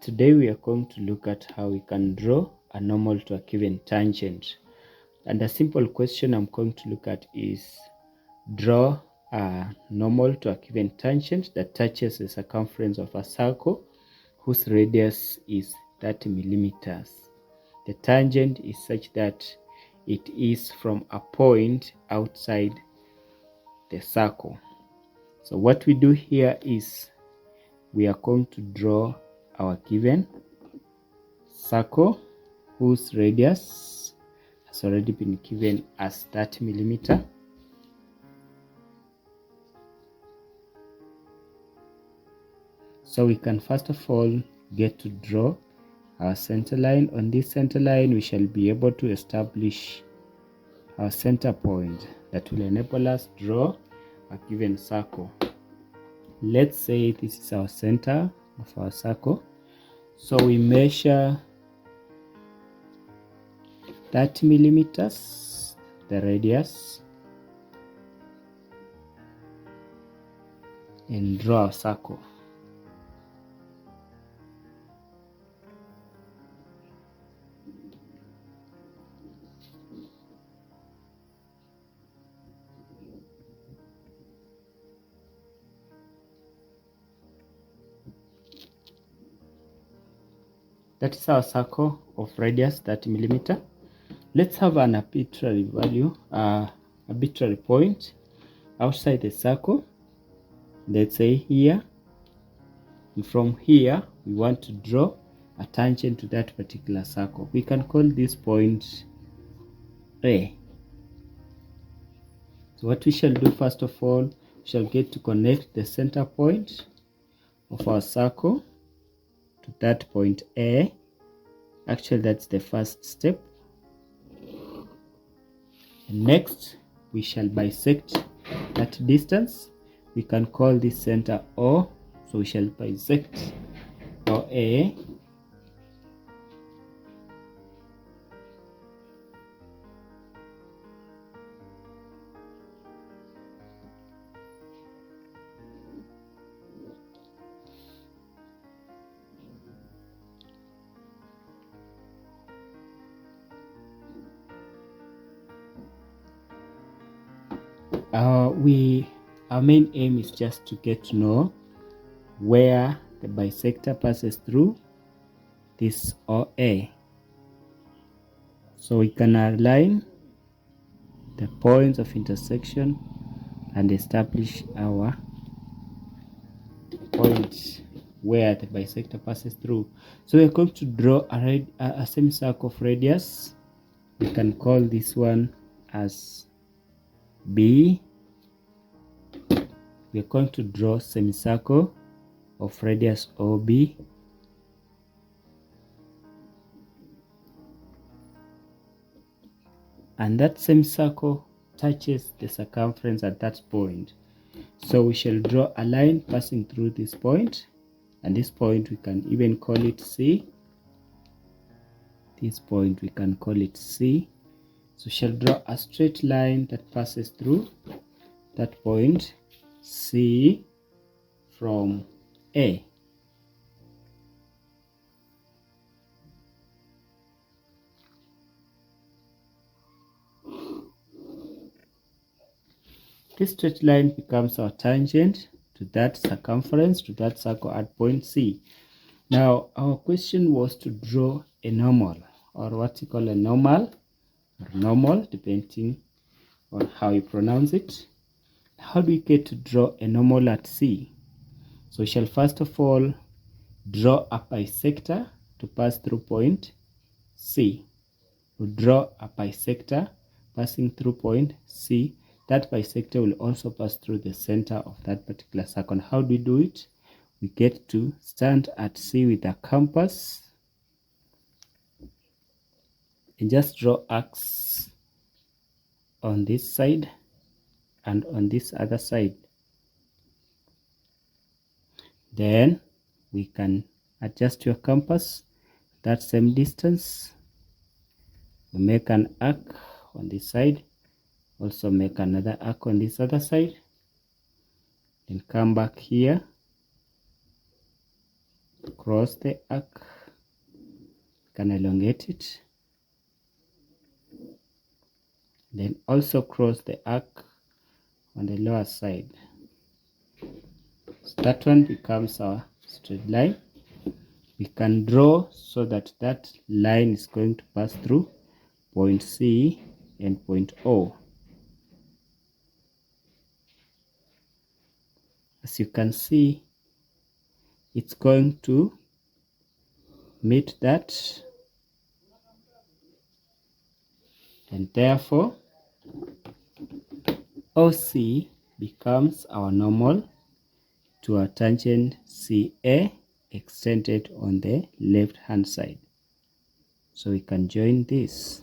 Today we are going to look at how we can draw a normal to a given tangent. And a simple question I'm going to look at is draw a normal to a given tangent that touches the circumference of a circle whose radius is 30 millimeters. The tangent is such that it is from a point outside the circle. So what we do here is we are going to draw our given circle whose radius has already been given as 30 millimeter. So we can first of all get to draw our center line. On this center line we shall be able to establish our center point that will enable us draw a given circle. Let's say this is our center of our circle. So we measure 30 millimeters, the radius, and draw a circle. That is our circle of radius 30 millimeter. Let's have an arbitrary value, arbitrary point outside the circle. Let's say here, and from here we want to draw a tangent to that particular circle. We can call this point A. So what we shall do first of all, we shall get to connect the center point of our circle to that point A. Actually, that's the first step. And next, we shall bisect that distance. We can call this center O. So we shall bisect OA. Our main aim is just to get to know where the bisector passes through this OA. So we can align the points of intersection and establish our point where the bisector passes through. So we're going to draw a semicircle of radius. We can call this one as B. We're going to draw semicircle of radius OB. And that semicircle touches the circumference at that point. So we shall draw a line passing through this point, and this point we can even call it C. This point we can call it C. So we shall draw a straight line that passes through that point C from A. This straight line becomes our tangent to that circumference, to that circle at point C. Now, our question was to draw a normal, or what you call a normal, or normal, depending on how you pronounce it. How do we get to draw a normal at C? So we shall first of all draw a bisector to pass through point C. We draw a bisector passing through point C. That bisector will also pass through the center of that particular circle. How do we do it? We get to stand at C with a compass and just draw arcs on this side and on this other side. Then we can adjust your compass that same distance. We make an arc on this side, also make another arc on this other side, then come back here cross the arc, can elongate it, then also cross the arc on the lower side. So that one becomes our straight line. We can draw so that that line is going to pass through point C and point O. As you can see, it's going to meet that, and therefore OC becomes our normal to our tangent CA extended on the left hand side. So we can join this.